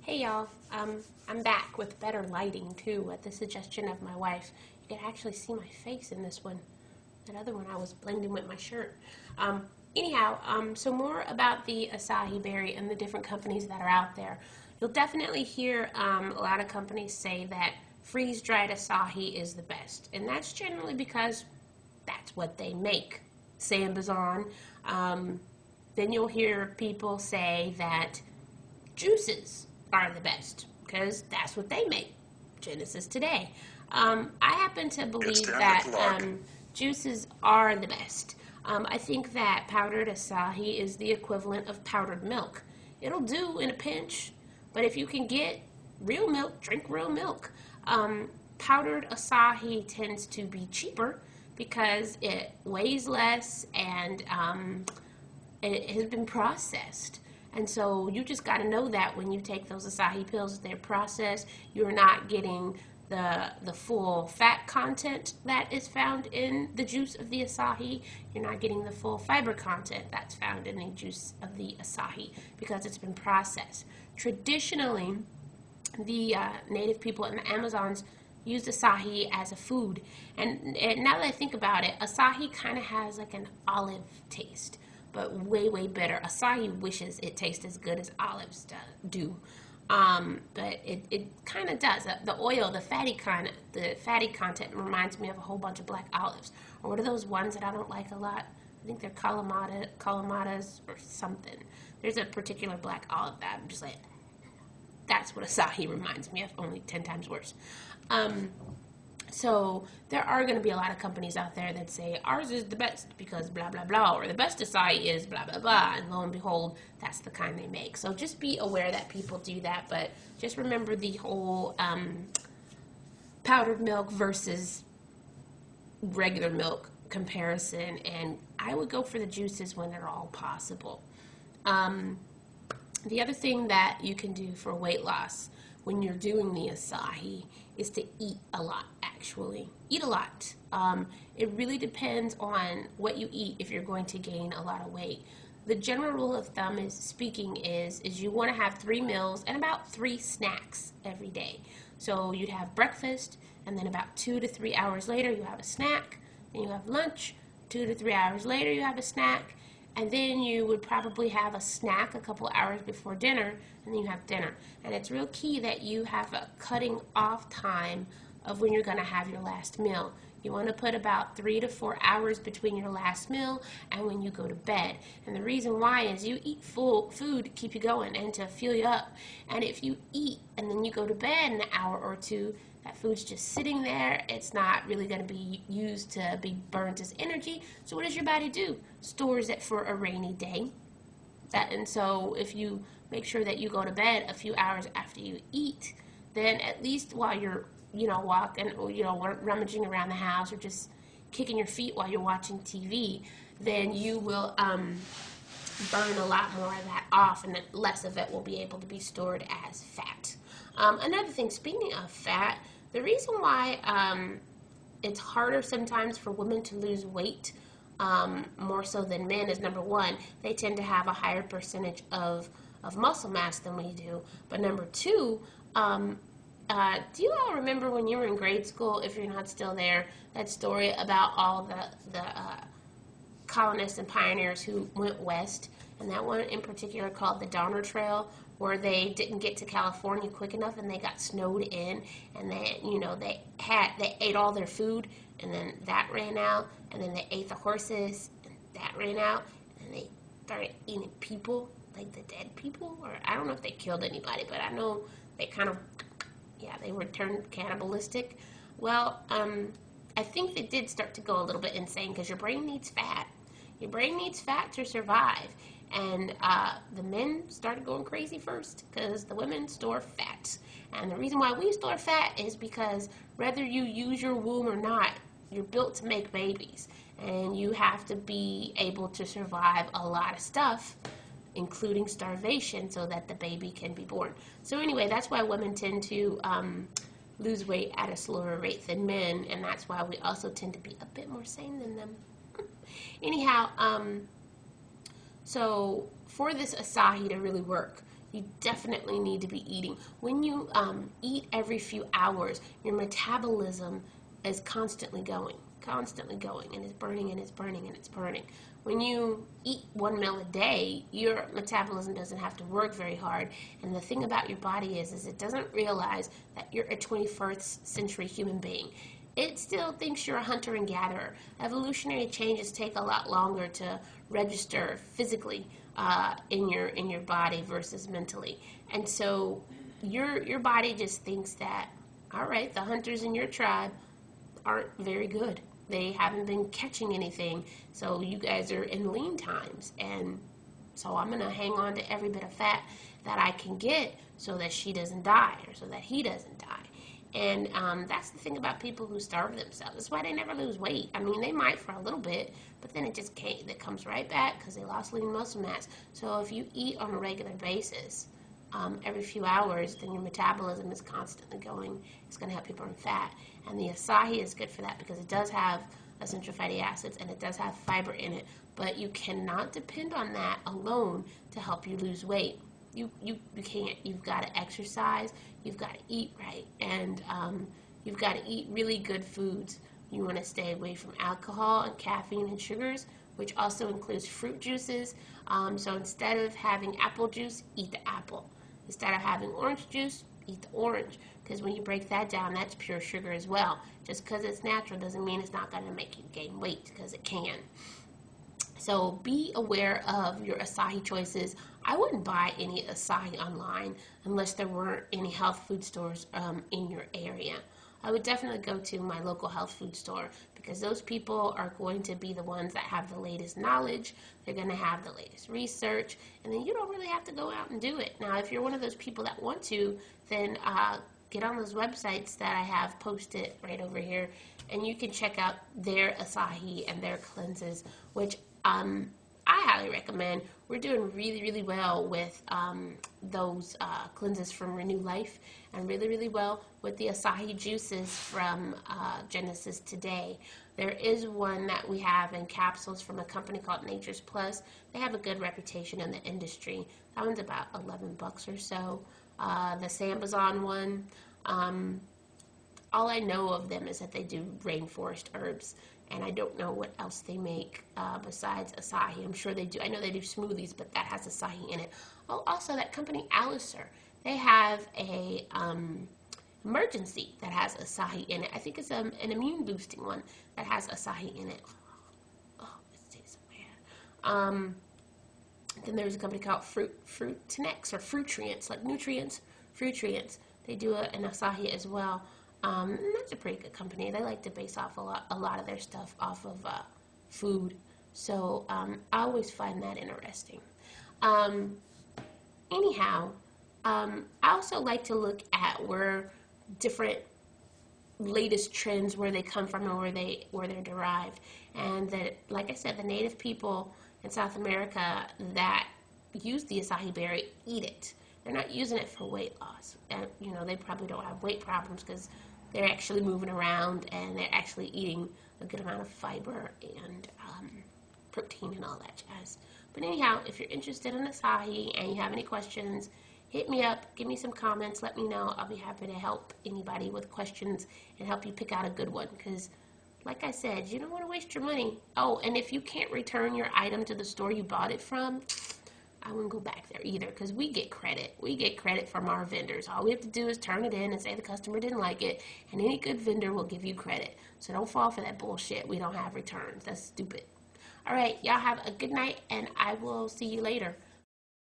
Hey y'all, I'm back with better lighting too at the suggestion of my wife. You can actually see my face in this one. That other one I was blending with my shirt. So more about the acai berry and the different companies that are out there. You'll definitely hear a lot of companies say that freeze-dried acai is the best, and that's generally because that's what they make. Sambazon. Then you'll hear people say that juices are the best because that's what they make. Genesis today. I happen to believe that juices are the best. I think that powdered acai is the equivalent of powdered milk. It'll do in a pinch, but if you can get real milk, drink real milk. Powdered acai tends to be cheaper because it weighs less and it has been processed. And so you just got to know that when you take those acai pills, they're processed. You're not getting the full fat content that is found in the juice of the acai. You're not getting the full fiber content that's found in the juice of the acai because it's been processed. Traditionally, the native people in the Amazons used acai as a food. And now that I think about it, acai kind of has like an olive taste, but way better. Acai wishes it tastes as good as olives do. But it kind of does. The oil, the fatty content reminds me of a whole bunch of black olives. Or what are those ones that I don't like a lot? I think they're Kalamatas or something. There's a particular black olive that I'm just like, that's what acai reminds me of, only 10 times worse. So there are going to be a lot of companies out there that say ours is the best because blah blah blah, or the best acai is blah blah blah, and lo and behold, that's the kind they make. So just be aware that people do that, but just remember the whole powdered milk versus regular milk comparison, and I would go for the juices when they're all possible. The other thing that you can do for weight loss when you're doing the acai is to eat a lot, actually. Eat a lot. It really depends on what you eat if you're going to gain a lot of weight. The general rule of thumb is you want to have 3 meals and about 3 snacks every day. So you'd have breakfast, and then about 2 to 3 hours later you have a snack, then you have lunch, 2 to 3 hours later you have a snack, and then you would probably have a snack a couple hours before dinner, and then you have dinner. And it's real key that you have a cutting off time of when you're going to have your last meal. You want to put about 3 to 4 hours between your last meal and when you go to bed. And the reason why is you eat full food to keep you going and to fuel you up. And if you eat and then you go to bed in an hour or two, that food's just sitting there. It's not really going to be used to be burnt as energy. So what does your body do? Stores it for a rainy day. And so if you make sure that you go to bed a few hours after you eat, then at least while you're walking, or rummaging around the house, or just kicking your feet while you're watching TV, then you will burn a lot more of that off, and less of it will be able to be stored as fat. Another thing, speaking of fat, the reason why it's harder sometimes for women to lose weight more so than men is, number one, they tend to have a higher percentage of muscle mass than we do. But number two, do you all remember when you were in grade school, if you're not still there, that story about all the colonists and pioneers who went west, and that one in particular called the Donner Trail, where they didn't get to California quick enough and they got snowed in, and they ate all their food, and then that ran out, and then they ate the horses and that ran out, and they started eating people, like the dead people, or I don't know if they killed anybody, but I know they kind of, they were turned cannibalistic. Well, I think they did start to go a little bit insane because your brain needs fat. Your brain needs fat to survive. And the men started going crazy first because the women store fat. And the reason why we store fat is because whether you use your womb or not, you're built to make babies. And you have to be able to survive a lot of stuff, including starvation, so that the baby can be born. So anyway, that's why women tend to lose weight at a slower rate than men, and that's why we also tend to be a bit more sane than them. Anyhow, so for this acai to really work, You definitely need to be eating. When you eat every few hours, your metabolism is constantly going, and it's burning and it's burning and it's burning. When you eat one meal a day, your metabolism doesn't have to work very hard. And the thing about your body is it doesn't realize that you're a 21st century human being. It still thinks you're a hunter and gatherer. Evolutionary changes take a lot longer to register physically in your body versus mentally. And so your body just thinks that, all right, the hunters in your tribe aren't very good. They haven't been catching anything, so you guys are in lean times, and so I'm going to hang on to every bit of fat that I can get so that she doesn't die, or so that he doesn't die. And that's the thing about people who starve themselves. That's why they never lose weight. I mean, they might for a little bit, but then it comes right back because they lost lean muscle mass. So if you eat on a regular basis, every few hours, then your metabolism is constantly going. It's going to help you burn fat. And the acai is good for that because it does have essential fatty acids and it does have fiber in it. But you cannot depend on that alone to help you lose weight. You can't. You've got to exercise. You've got to eat right. And you've got to eat really good foods. You want to stay away from alcohol and caffeine and sugars, which also includes fruit juices. So instead of having apple juice, eat the apple. Instead of having orange juice, eat the orange. Because when you break that down, that's pure sugar as well. Just because it's natural doesn't mean it's not going to make you gain weight, because it can. So be aware of your acai choices. I wouldn't buy any acai online unless there weren't any health food stores in your area. I would definitely go to my local health food store because those people are going to be the ones that have the latest knowledge. They're going to have the latest research, and then you don't really have to go out and do it. Now, if you're one of those people that want to, then get on those websites that I have posted right over here, and you can check out their acai and their cleanses, which I highly recommend. We're doing really, really well with those cleanses from Renew Life, and really, really well with the acai juices from Genesis Today. There is one that we have in capsules from a company called Nature's Plus. They have a good reputation in the industry. That one's about $11 or so. The Sambazon one, all I know of them is that they do rainforest herbs, and I don't know what else they make besides acai. I'm sure they do. I know they do smoothies, but that has acai in it. Oh, also that company Alicer, they have a emergency that has acai in it. I think it's an immune boosting one that has acai in it. Oh, it tastes so bad. Then there's a company called Fruitinex or Fruitrients, like nutrients, Fruitrients. They do an acai as well. And that's a pretty good company. They like to base off a lot of their stuff off of food. So I always find that interesting. Anyhow, I also like to look at where different latest trends, where they come from and where they're derived. And that, like I said, the native people in South America that use the acai berry eat it. They're not using it for weight loss. And, they probably don't have weight problems because they're actually moving around and they're actually eating a good amount of fiber and protein and all that jazz. But anyhow, if you're interested in acai and you have any questions, hit me up, give me some comments, let me know. I'll be happy to help anybody with questions and help you pick out a good one, because like I said, you don't want to waste your money. Oh, and if you can't return your item to the store you bought it from, I wouldn't go back there either, because we get credit. We get credit from our vendors. All we have to do is turn it in and say the customer didn't like it, and any good vendor will give you credit. So don't fall for that bullshit. We don't have returns. That's stupid. All right, y'all have a good night, and I will see you later.